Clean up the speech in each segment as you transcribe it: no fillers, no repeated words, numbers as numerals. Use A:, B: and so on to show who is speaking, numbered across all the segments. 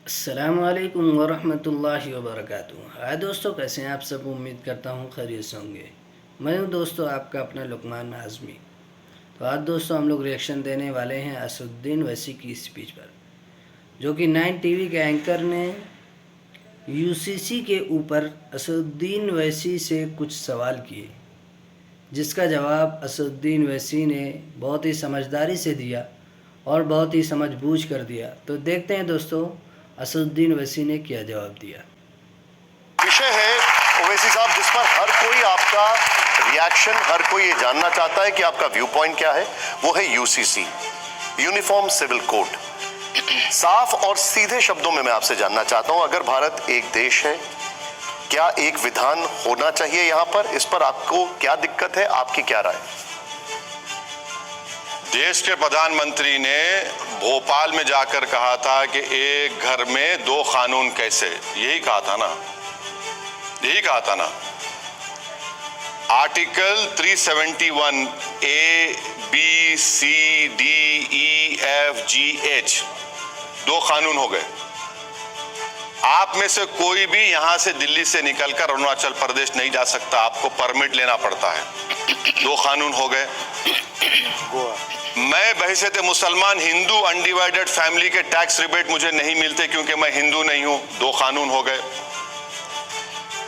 A: अस्सलामुअलैकुम वरहमतुल्लाहि वबरकातुहू। हाय दोस्तों, कैसे हैं आप सब। उम्मीद करता हूँ खैरियत से होंगे। मैं हूँ दोस्तों आपका अपना लुकमान आज़मी। तो आज दोस्तों हम लोग रिएक्शन देने वाले हैं असदुद्दीन वैसी की स्पीच पर, जो कि 9 टीवी के एंकर ने यूसीसी के ऊपर असदुद्दीन वैसी से कुछ सवाल किए, जिसका जवाब असदुद्दीन वैसी ने बहुत ही समझदारी से दिया और बहुत ही समझबूझ कर दिया। तो देखते हैं दोस्तों असदुद्दीन वैसी ने क्या जवाब दिया।
B: विषय है ओवैसी साहब, जिस पर हर कोई आपका रिएक्शन, हर कोई ये जानना चाहता है कि आपका व्यू पॉइंट क्या है। वो है यूसीसी, यूनिफॉर्म सिविल कोड। साफ और सीधे शब्दों में मैं आपसे जानना चाहता हूं, अगर भारत एक देश है, क्या एक विधान होना चाहिए यहां पर? इस पर आपको क्या दिक्कत है, आपकी क्या राय?
C: देश के प्रधानमंत्री ने भोपाल में जाकर कहा था कि एक घर में दो कानून कैसे, यही कहा था ना, यही कहा था ना। Article 371 A, B, C, D, E, F, G, H, दो कानून हो गए। आप में से कोई भी यहां से दिल्ली से निकलकर अरुणाचल प्रदेश नहीं जा सकता, आपको परमिट लेना पड़ता है। दो कानून हो गए। मैं बहैसियत मुसलमान हिंदू अनडिवाइडेड फैमिली के टैक्स रिबेट मुझे नहीं मिलते क्योंकि मैं हिंदू नहीं हूं, दो कानून हो गए।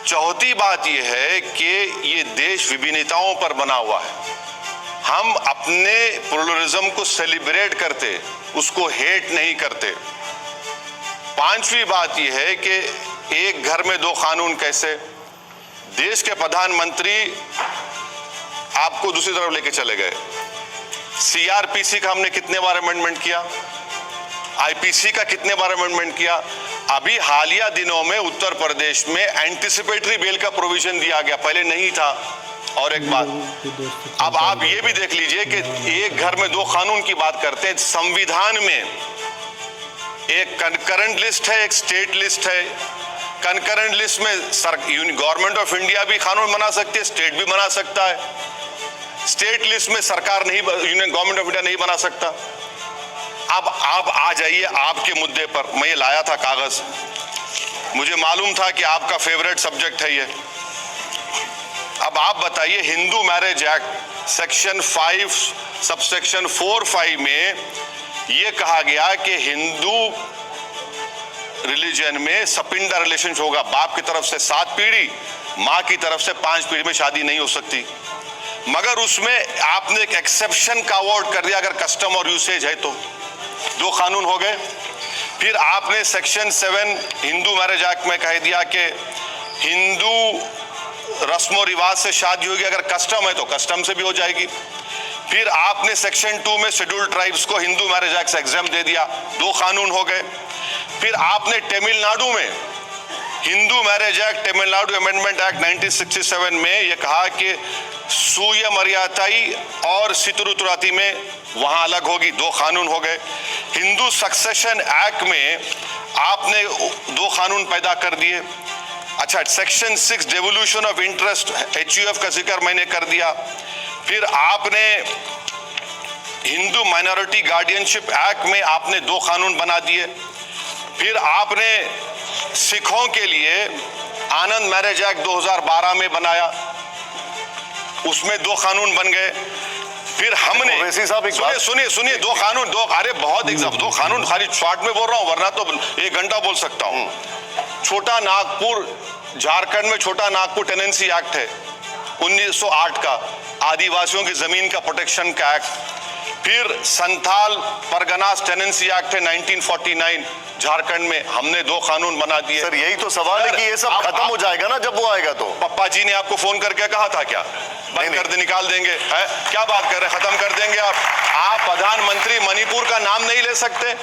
C: चौथी बात यह है कि ये देश विभिन्नताओं पर बना हुआ है। हम अपने प्लुरलिज्म को सेलिब्रेट करते, उसको हेट नहीं करते। पांचवी बात यह है कि एक घर में दो कानून कैसे। देश के प्रधानमंत्री आपको दूसरी तरफ लेके चले गए। सीआरपीसी का हमने कितने बार अमेंडमेंट किया, आईपीसी का कितने बार अमेंडमेंट किया। अभी हालिया दिनों में उत्तर प्रदेश में एंटिसिपेटरी बेल का प्रोविजन दिया गया, पहले नहीं था। और एक बात, अब आप ये भी देख लीजिए कि एक घर में दो कानून की बात करते हैं। संविधान में एक कंकरेंट लिस्ट है, एक स्टेट लिस्ट है। कंकरेंट लिस्ट में गवर्नमेंट ऑफ इंडिया भी कानून बना सकती है, स्टेट भी बना सकता है। स्टेट लिस्ट में सरकार नहीं, यूनियन गवर्नमेंट ऑफ इंडिया नहीं बना सकता। अब आप आ जाइए आपके मुद्दे पर। मैं ये लाया था कागज, मुझे मालूम था कि आपका फेवरेट सब्जेक्ट है ये। अब आप बताइए, Hindu marriage act section 5 subsection 4(5) में ये कहा गया कि हिंदू रिलीजन में सपिंडा रिलेशन होगा। बाप की तरफ से 7 पीढ़ी, मां की तरफ से 5 पीढ़ी में शादी नहीं हो सकती। मगर उसमें आपने एक एक्सेप्शन का अवॉर्ड कर दिया, अगर कस्टम और यूसेज है तो। दो कानून हो गए। फिर आपने सेक्शन 7 हिंदू मैरिज एक्ट में कह दिया कि हिंदू रस्मों रिवाज से शादी होगी, अगर कस्टम है तो कस्टम से भी हो जाएगी। फिर आपने सेक्शन 2 में शेड्यूल्ड ट्राइब्स को हिंदू मैरिज एक्ट से एग्जाम दे दिया, दो कानून हो गए। फिर आपने तमिलनाडु में Hindu marriage act, Tamil Nadu amendment act 1967 में यह कहा कि सूय मर्यादाई और सितरुतुराती में वहां अलग होगी, दो कानून हो गए। हिंदू सक्सेशन एक्ट में आपने दो कानून पैदा कर दिए। अच्छा, section 6 devolution of interest HUF का जिक्र मैंने कर दिया। फिर आपने हिंदू माइनॉरिटी गार्डियनशिप एक्ट में आपने दो कानून बना दिए। फिर आपने सिखों के लिए आनंद मैरिज एक्ट 2012 में बनाया, उसमें दो कानून बन गए। फिर हमने सुनिए दो कानून, अरे बहुत एग्जाम, दो कानून खाली शॉर्ट में बोल रहा हूं, वरना तो 1 घंटा बोल सकता हूं। छोटा नागपुर, झारखंड में छोटा नागपुर टेनेंसी एक्ट है 1908 का, आदिवासियों की जमीन का प्रोटेक्शन का एक्ट। फिर संथाल परगनास टेनेंसी एक्ट है 1949 झारखंड में, हमने दो कानून बना दिए।
B: सर यही तो सवाल है कि ये सब खत्म हो जाएगा ना जब वो आएगा तो।
C: पप्पा जी ने आपको फोन करके कहा था क्या बंद कर दे, निकाल देंगे? है क्या बात कर रहे हैं, खत्म कर देंगे आप प्रधानमंत्री मणिपुर का नाम नहीं ले सकते?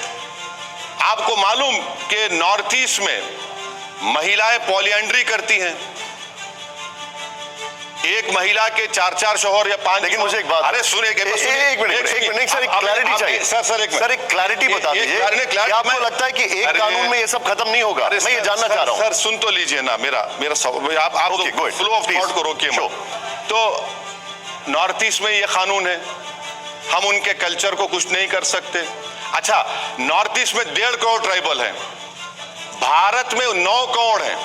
C: आपको मालूम कि नॉर्थ ईस्ट में महिलाएं पॉलिएंड्री करती हैं, एक महिला के 4 शौहर या 5।
B: लेकिन मुझे एक बात,
C: अरे सुनिए,
B: एक मिनट सर, एक क्लैरिटी चाहिए।
C: सर
B: एक क्लैरिटी बता दीजिए, क्या आपको लगता है कि एक कानून में ये सब खत्म नहीं होगा? मैं ये जानना चाह रहा हूं।
C: सर सुन तो लीजिए ना मेरा आप फ्लो ऑफ थॉट को रोकिए। तो नॉर्थ ईस्ट में ये कानून है, हम उनके कल्चर को कुछ नहीं कर सकते। अच्छा, नॉर्थ ईस्ट में 1.5 करोड़ ट्राइबल है, भारत में 9 करोड़ हैं,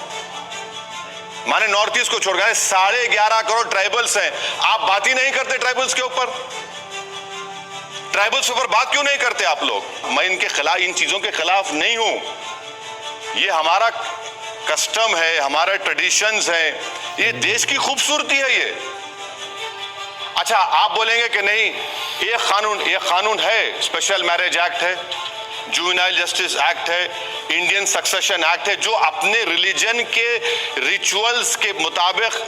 C: माने नॉर्थ ईस्ट को छोड़ गए 11.5 करोड़ ट्राइबल्स हैं। आप बात ही नहीं करते ट्राइबल्स के ऊपर, ट्राइबल्स ऊपर बात क्यों नहीं करते आप लोग? मैं इनके खिलाफ, इन चीजों के खिलाफ नहीं हूं। ये हमारा कस्टम है, हमारा ट्रेडिशंस है, ये देश की खूबसूरती है ये। अच्छा, आप बोलेंगे कि नहीं, ये कानून है, स्पेशल मैरिज एक्ट है, जुवेनाइल जस्टिस एक्ट है, इंडियन सक्सेशन एक्ट है, जो अपने रिलीजन के रिचुअल्स के मुताबिक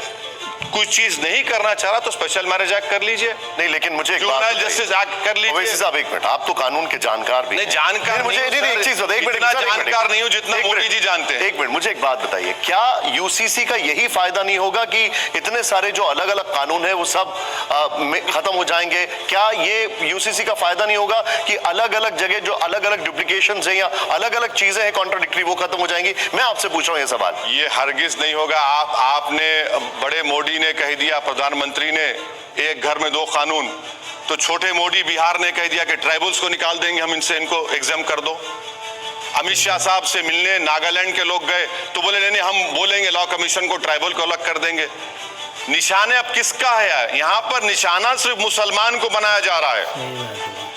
C: कुछ चीज नहीं करना चाह रहा तो स्पेशल मैरिज एक्ट कर लीजिए।
B: नहीं, लेकिन मुझे
C: जुवेनाइल जस्टिस एक्ट कर लीजिए।
B: ओवैसी साहब एक मिनट, आप तो कानून के जानकार भी
C: नहीं, जानकार
B: मुझे नहीं, एक चीज बताइए,
C: जानकार नहीं हूं जितना मोदी जी जानते हैं।
B: एक मिनट, मुझे एक बात बताइए, क्या यूसीसी का यही फायदा नहीं होगा कि इतने सारे जो अलग अलग कानून है वो सब खत्म हो जाएंगे? क्या ये यूसीसी का फायदा नहीं होगा कि अलग अलग जगह जो अलग अलग डुप्लीकेशन है या अलग अलग चीजें हैं कॉन्ट्राडिक्टरी, वो खत्म हो जाएंगी? मैं आपसे पूछ रहा हूं ये सवाल।
C: ये हरगिज नहीं होगा। आपने बड़े मोदी ने कह दिया, प्रधानमंत्री ने, एक घर में 2 कानून, तो छोटे मोदी बिहार ने कह दिया कि ट्राइबल्स को निकाल देंगे हम इनसे, इनको एग्जाम कर दो। अमित शाह साहब से मिलने नागालैंड के लोग गए तो बोले नहीं, हम बोलेंगे लॉ कमीशन को, ट्राइबल को अलग कर देंगे। निशाने अब किसका है? यहाँ पर निशाना सिर्फ मुसलमान को बनाया जा रहा है।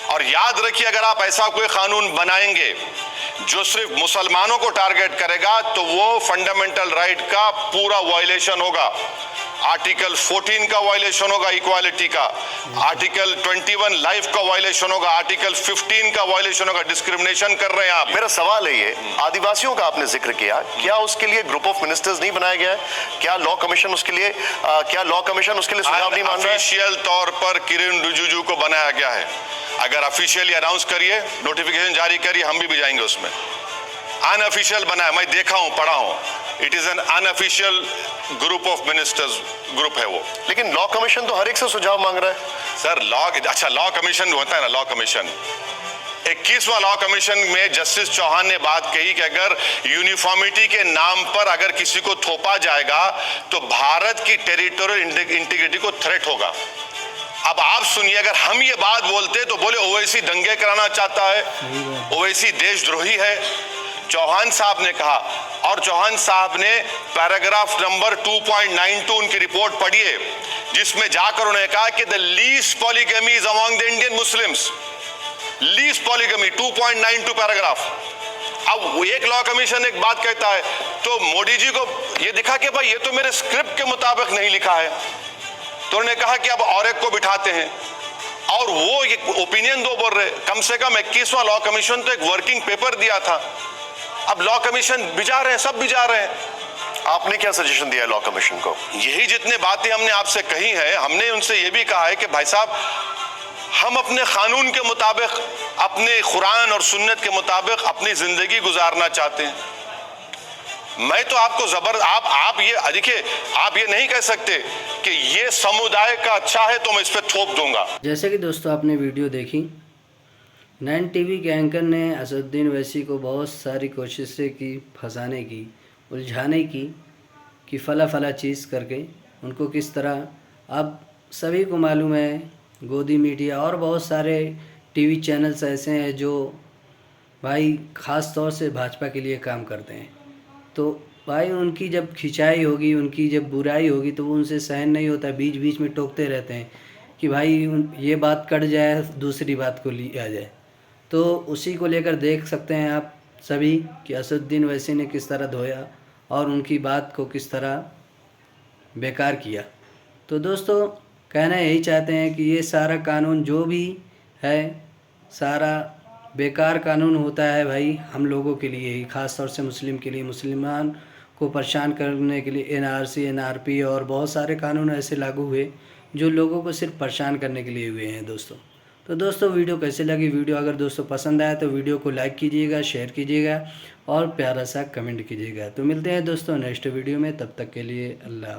C: और याद रखिए, अगर आप ऐसा कोई कानून बनाएंगे जो सिर्फ मुसलमानों को टारगेट करेगा तो वो फंडामेंटल राइट का पूरा वायलेशन होगा। आर्टिकल 14 का वायलेशन होगा इक्वालिटी का, आर्टिकल 21 लाइफ का वायलेशन होगा, आर्टिकल 15 का वायलेशन होगा। डिस्क्रिमिनेशन कर रहे हैं आप।
B: मेरा सवाल है ये, आदिवासियों का आपने जिक्र किया, क्या उसके लिए ग्रुप ऑफ मिनिस्टर्स नहीं बनाया गया है? क्या लॉ कमीशन उसके लिए सुझाव नहीं मान रहा है?
C: ऑफिशियल तौर पर किरण रिजिजू को बनाया गया है। अगर ऑफिशियली अनाउंस करिए, नोटिफिकेशन जारी करिए, हम भी जाएंगे उसमें। अनऑफिशियल बनाया, मैं देखा हूं, पढ़ा हूं, it is an unofficial group of ministers group है वो।
B: लेकिन लॉ कमीशन तो हर एक से सुझाव मांग रहा है
C: सर। अच्छा, लॉ कमीशन होता है ना, लॉ कमीशन 21वां लॉ कमीशन में जस्टिस चौहान ने बात कही कि अगर यूनिफॉर्मिटी के नाम पर अगर किसी को थोपा जाएगा तो भारत की टेरिटोरियल इंटीग्रिटी को थ्रेट होगा। अब आप सुनिए, अगर हम ये बात बोलते तो बोले ओवैसी दंगे कराना चाहता है, ओवैसी देशद्रोही है। चौहान साहब ने कहा, और चौहान साहब ने पैराग्राफ नंबर 2.92 उनकी रिपोर्ट पढ़िए, जिसमें जाकर उन्होंने कहा कि the least polygamy is among the Indian Muslims. Least polygamy 2.92 paragraph. अब एक लॉ कमीशन एक बात कहता है तो मोदी जी को ये दिखा कि भाई ये तो मेरे स्क्रिप्ट के मुताबिक नहीं लिखा है, तो उन्होंने कहा कि अब और एक को बिठाते हैं, और वो एक ओपिनियन दो बोल रहे। कम से कम 21वां लॉ कमीशन तो एक वर्किंग पेपर दिया था। अब लॉ कमीशन बिजा रहे हैं, सब बिजा रहे हैं।
B: आपने क्या सजेशन दिया लॉ कमीशन को?
C: यही जितने बातें हमने आपसे कही है, हमने उनसे ये भी कहा है कि भाई साहब, हम अपने कानून के मुताबिक, अपने कुरान और सुन्नत के मुताबिक अपनी जिंदगी गुजारना चाहते हैं। मैं तो आपको आप ये देखिए, आप ये नहीं कह सकते कि ये समुदाय का अच्छा है तो मैं इस पर थोप दूंगा।
A: जैसे कि दोस्तों आपने वीडियो देखी, 9 टीवी के एंकर ने असदुद्दीन ओवैसी को बहुत सारी कोशिशें की फंसाने की, उलझाने की, कि फला चीज़ करके उनको किस तरह, अब सभी को मालूम है, गोदी मीडिया और बहुत सारे टीवी चैनल्स ऐसे हैं जो भाई ख़ास तौर से भाजपा के लिए काम करते हैं। तो भाई उनकी जब खिंचाई होगी, उनकी जब बुराई होगी तो वो उनसे सहन नहीं होता, बीच बीच में टोकते रहते हैं कि भाई ये बात कट जाए, दूसरी बात को लिया जाए। तो उसी को लेकर देख सकते हैं आप सभी कि असदुद्दीन ओवैसी ने किस तरह धोया और उनकी बात को किस तरह बेकार किया। तो दोस्तों कहना यही चाहते हैं कि ये सारा कानून जो भी है, सारा बेकार कानून होता है भाई हम लोगों के लिए ही, ख़ास तौर से मुस्लिम के लिए, मुसलमान को परेशान करने के लिए एनआरसी, एनआरपी और बहुत सारे कानून ऐसे लागू हुए जो लोगों को सिर्फ परेशान करने के लिए हुए हैं दोस्तों। तो दोस्तों वीडियो कैसे लगी? वीडियो अगर दोस्तों पसंद आया तो वीडियो को लाइक कीजिएगा, शेयर कीजिएगा और प्यारा सा कमेंट कीजिएगा। तो मिलते हैं दोस्तों नेक्स्ट वीडियो में, तब तक के लिए अल्लाह।